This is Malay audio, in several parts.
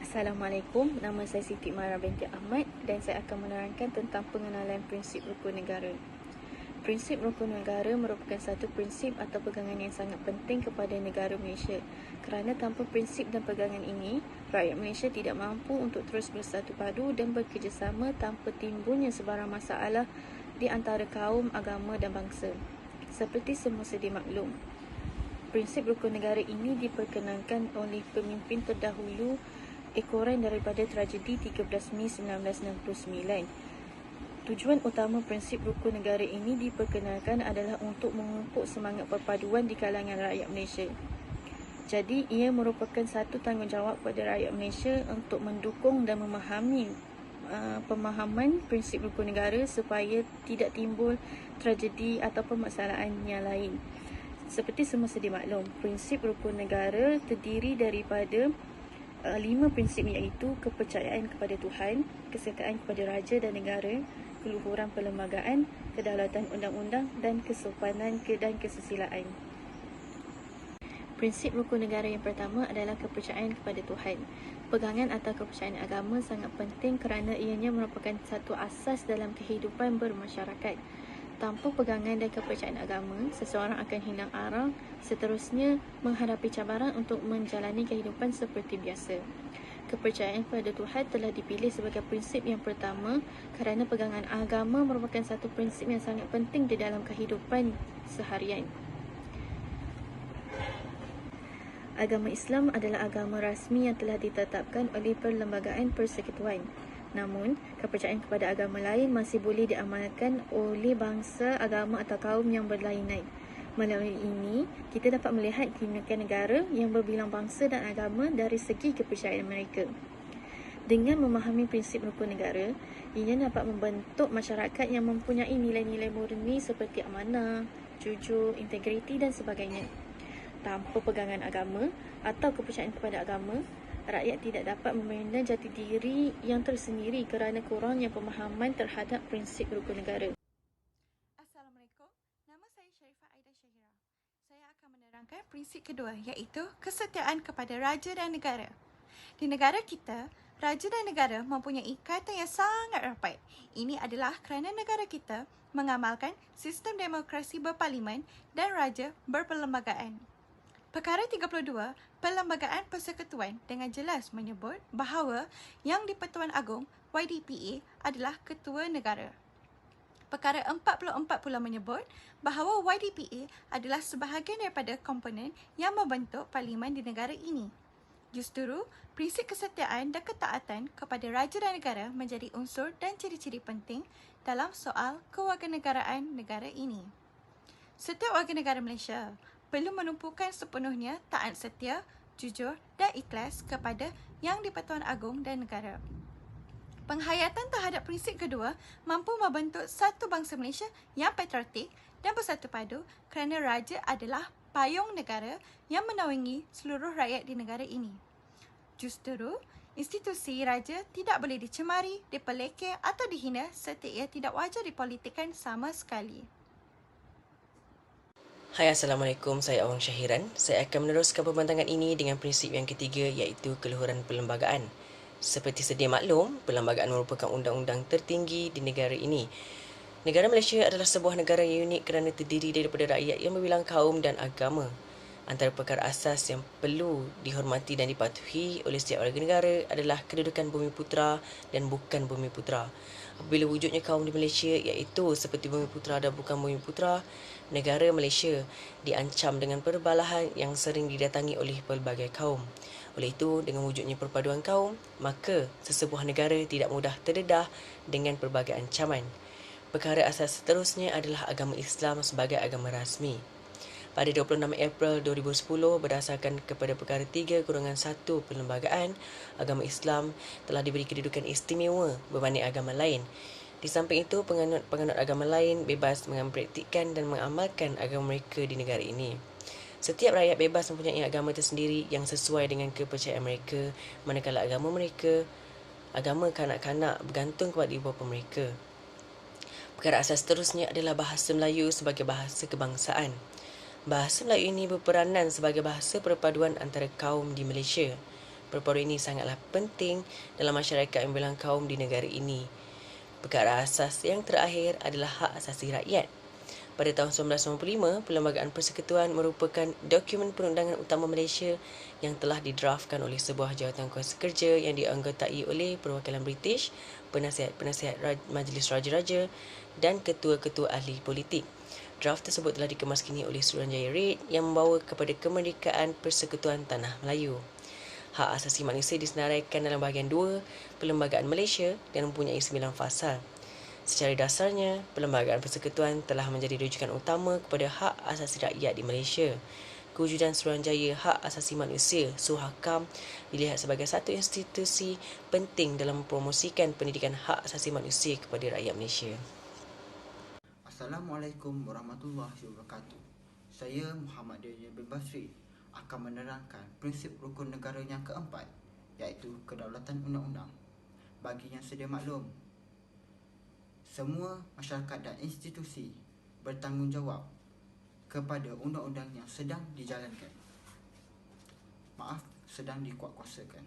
Assalamualaikum, nama saya Siti Mara binti Ahmad dan saya akan menerangkan tentang pengenalan prinsip rukun negara. Prinsip rukun negara merupakan satu prinsip atau pegangan yang sangat penting kepada negara Malaysia kerana tanpa prinsip dan pegangan ini, rakyat Malaysia tidak mampu untuk terus bersatu padu dan bekerjasama tanpa timbulnya sebarang masalah di antara kaum, agama dan bangsa. Seperti semua sedia maklum, prinsip rukun negara ini diperkenalkan oleh pemimpin terdahulu ekoran daripada tragedi 13 Mei 1969. Tujuan utama prinsip rukun negara ini diperkenalkan adalah untuk memupuk semangat perpaduan di kalangan rakyat Malaysia. Jadi, ia merupakan satu tanggungjawab kepada rakyat Malaysia untuk mendukung dan memahami pemahaman prinsip rukun negara supaya tidak timbul tragedi atau permasalahan yang lain. Seperti semua sedia maklum, prinsip rukun negara terdiri daripada 5 prinsip iaitu kepercayaan kepada Tuhan, kesekaan kepada raja dan negara, keluhuran perlembagaan, kedaulatan undang-undang dan kesopanan dan kesusilaan. Prinsip rukun negara yang pertama adalah kepercayaan kepada Tuhan. Pegangan atau kepercayaan agama sangat penting kerana ianya merupakan satu asas dalam kehidupan bermasyarakat. Tanpa pegangan dan kepercayaan agama, seseorang akan hilang arah, seterusnya menghadapi cabaran untuk menjalani kehidupan seperti biasa. Kepercayaan kepada Tuhan telah dipilih sebagai prinsip yang pertama kerana pegangan agama merupakan satu prinsip yang sangat penting di dalam kehidupan seharian. Agama Islam adalah agama rasmi yang telah ditetapkan oleh Perlembagaan Persekutuan. Namun, kepercayaan kepada agama lain masih boleh diamalkan oleh bangsa, agama atau kaum yang berlainan. Melalui ini, kita dapat melihat keunikan negara yang berbilang bangsa dan agama dari segi kepercayaan mereka. Dengan memahami prinsip rukun negara, ia dapat membentuk masyarakat yang mempunyai nilai-nilai murni seperti amanah, jujur, integriti dan sebagainya. Tanpa pegangan agama atau kepercayaan kepada agama, rakyat tidak dapat membina jati diri yang tersendiri kerana kurangnya pemahaman terhadap prinsip rukun negara. Assalamualaikum, nama saya Sharifah Aida Syahira. Saya akan menerangkan prinsip kedua iaitu kesetiaan kepada raja dan negara. Di negara kita, raja dan negara mempunyai kaitan yang sangat rapat. Ini adalah kerana negara kita mengamalkan sistem demokrasi berparlimen dan raja berperlembagaan. Perkara 32, Perlembagaan Persekutuan dengan jelas menyebut bahawa Yang di-Pertuan Agong YDPA adalah ketua negara. Perkara 44 pula menyebut bahawa YDPA adalah sebahagian daripada komponen yang membentuk parlimen di negara ini. Justru, prinsip kesetiaan dan ketaatan kepada raja dan negara menjadi unsur dan ciri-ciri penting dalam soal kewarganegaraan negara ini. Setiap warga negara Malaysia perlu menumpukan sepenuhnya taat setia, jujur dan ikhlas kepada Yang di-Pertuan Agong dan negara. Penghayatan terhadap prinsip kedua mampu membentuk satu bangsa Malaysia yang patriotik dan bersatu padu kerana raja adalah payung negara yang menaungi seluruh rakyat di negara ini. Justru, institusi raja tidak boleh dicemari, dipelekeh atau dihina serta ia tidak wajar dipolitikkan sama sekali. Hai, Assalamualaikum. Saya Awang Syahiran. Saya akan meneruskan pembentangan ini dengan prinsip yang ketiga iaitu keluhuran perlembagaan. Seperti sedia maklum, perlembagaan merupakan undang-undang tertinggi di negara ini. Negara Malaysia adalah sebuah negara yang unik kerana terdiri daripada rakyat yang berbilang kaum dan agama. Antara perkara asas yang perlu dihormati dan dipatuhi oleh setiap warga negara adalah kedudukan Bumi Putera dan bukan Bumi Putera. Apabila wujudnya kaum di Malaysia iaitu seperti Bumi Putera dan bukan Bumi Putera, negara Malaysia diancam dengan perbalahan yang sering didatangi oleh pelbagai kaum. Oleh itu, dengan wujudnya perpaduan kaum, maka sesebuah negara tidak mudah terdedah dengan pelbagai ancaman. Perkara asas seterusnya adalah agama Islam sebagai agama rasmi. Pada 26 April 2010, berdasarkan kepada perkara 3-1 Perlembagaan, agama Islam telah diberi kedudukan istimewa berbanding agama lain. Di samping itu, penganut agama lain bebas mempraktikkan dan mengamalkan agama mereka di negara ini. Setiap rakyat bebas mempunyai agama tersendiri yang sesuai dengan kepercayaan mereka, manakala agama kanak-kanak bergantung kepada ibu bapa mereka. Perkara asas seterusnya adalah bahasa Melayu sebagai bahasa kebangsaan. Bahasa Melayu ini berperanan sebagai bahasa perpaduan antara kaum di Malaysia. Perpaduan ini sangatlah penting dalam masyarakat yang bilang kaum di negara ini. Perkara asas yang terakhir adalah hak asasi rakyat. Pada tahun 1995, Perlembagaan Persekutuan merupakan dokumen perundangan utama Malaysia yang telah didraftkan oleh sebuah jawatan kuasa kerja yang dianggotai oleh perwakilan British, penasihat-penasihat Majlis Raja-Raja dan ketua-ketua ahli politik. Draft tersebut telah dikemaskini oleh Suruhanjaya Red yang membawa kepada kemerdekaan Persekutuan Tanah Melayu. Hak asasi manusia disenaraikan dalam bahagian 2 Perlembagaan Malaysia dan mempunyai 9 fasal. Secara dasarnya, Perlembagaan Persekutuan telah menjadi rujukan utama kepada hak asasi rakyat di Malaysia. Kewujudan Suruhanjaya Hak Asasi Manusia (Suhakam) dilihat sebagai satu institusi penting dalam mempromosikan pendidikan hak asasi manusia kepada rakyat Malaysia. Assalamualaikum warahmatullahi wabarakatuh. Saya Muhammad Daniel bin Basri akan menerangkan prinsip rukun negara yang keempat, iaitu kedaulatan undang-undang. Bagi yang sedia maklum, semua masyarakat dan institusi bertanggungjawab kepada undang-undang yang sedang dijalankan. Sedang dikuatkuasakan.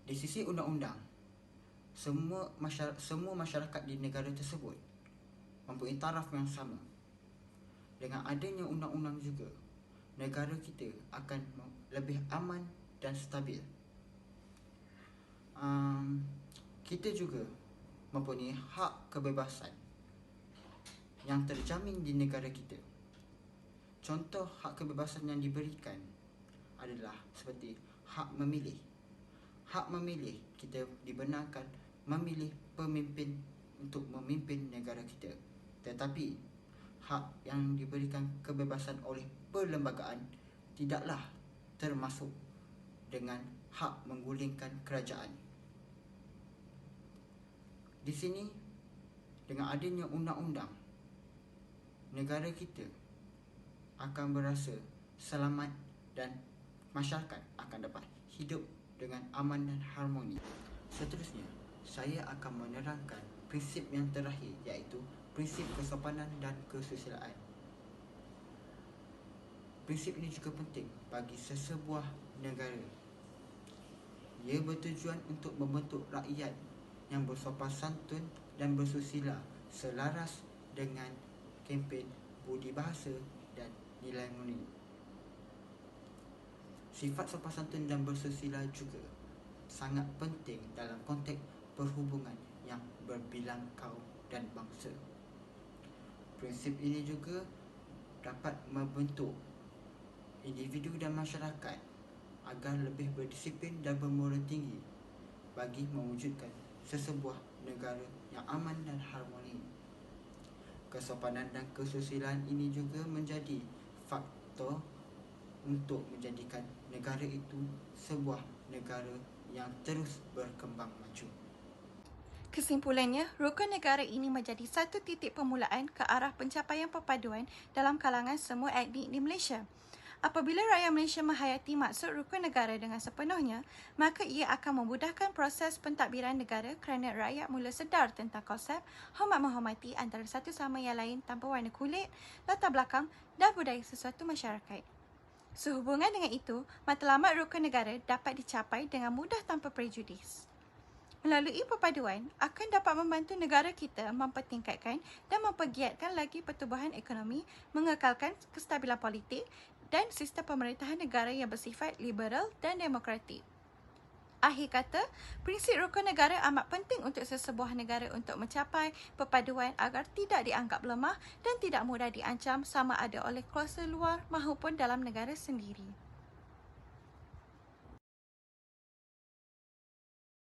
Di sisi undang-undang, semua masyarakat di negara tersebut mempunyai taraf yang sama. Dengan adanya undang-undang juga, negara kita akan lebih aman dan stabil. Kita juga mempunyai hak kebebasan yang terjamin di negara kita. Contoh hak kebebasan yang diberikan adalah seperti hak memilih. Hak memilih, kita dibenarkan memilih pemimpin untuk memimpin negara kita. Tetapi hak yang diberikan kebebasan oleh perlembagaan tidaklah termasuk dengan hak menggulingkan kerajaan. Di sini, dengan adanya undang-undang, negara kita akan berasa selamat dan masyarakat akan dapat hidup dengan aman dan harmoni. Seterusnya, saya akan menerangkan prinsip yang terakhir, iaitu prinsip kesopanan dan kesusilaan. Prinsip ini juga penting bagi sesebuah negara. Ia bertujuan untuk membentuk rakyat yang bersopan santun dan bersusila selaras dengan kempen budi bahasa dan nilai murni. Sifat sopan santun dan bersusila juga sangat penting dalam konteks perhubungan yang berbilang kaum dan bangsa. Prinsip ini juga dapat membentuk individu dan masyarakat agar lebih berdisiplin dan bermoral tinggi bagi mewujudkan sesebuah negara yang aman dan harmoni. Kesopanan dan kesusilaan ini juga menjadi faktor untuk menjadikan negara itu sebuah negara yang terus berkembang maju. Kesimpulannya, rukun negara ini menjadi satu titik permulaan ke arah pencapaian perpaduan dalam kalangan semua etnik di Malaysia. Apabila rakyat Malaysia menghayati maksud rukun negara dengan sepenuhnya, maka ia akan memudahkan proses pentadbiran negara kerana rakyat mula sedar tentang konsep hormat menghormati antara satu sama yang lain tanpa warna kulit, latar belakang dan budaya sesuatu masyarakat. Sehubungan dengan itu, matlamat rukun negara dapat dicapai dengan mudah tanpa prejudis. Melalui perpaduan, akan dapat membantu negara kita mempertingkatkan dan mempergiatkan lagi pertumbuhan ekonomi, mengekalkan kestabilan politik dan sistem pemerintahan negara yang bersifat liberal dan demokratik. Akhir kata, prinsip rukun negara amat penting untuk sesebuah negara untuk mencapai perpaduan agar tidak dianggap lemah dan tidak mudah diancam sama ada oleh kuasa luar maupun dalam negara sendiri.